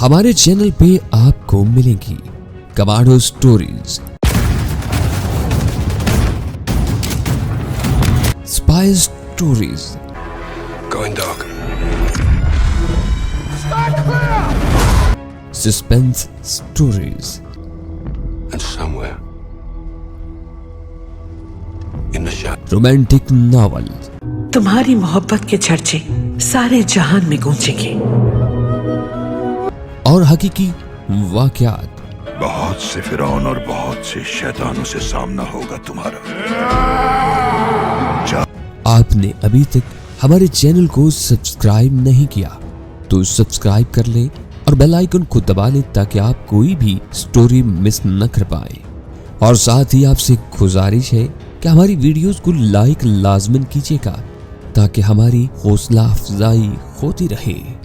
हमारे चैनल पे आपको मिलेंगी commando stories, spy stories, Going dark. Suspense stories, And somewhere in the shadow, romantic novel तुम्हारी मोहब्बत के चर्चे सारे जहान में गूंजेंगे। और हकीकी वाकयात। बहुत से फिरौन और बहुत से शैतानों से सामना होगा तुम्हारा। आपने अभी तक हमारे चैनल को सब्सक्राइब नहीं किया तो सब्सक्राइब कर लें और बेल आइकन को दबा लें ताकि आप कोई भी स्टोरी मिस न कर पाए। और साथ ही आपसे गुजारिश है कि हमारी वीडियोस को लाइक लाजमन कीजिएगा ताकि हमारी हौसला अफजाई होती रहे।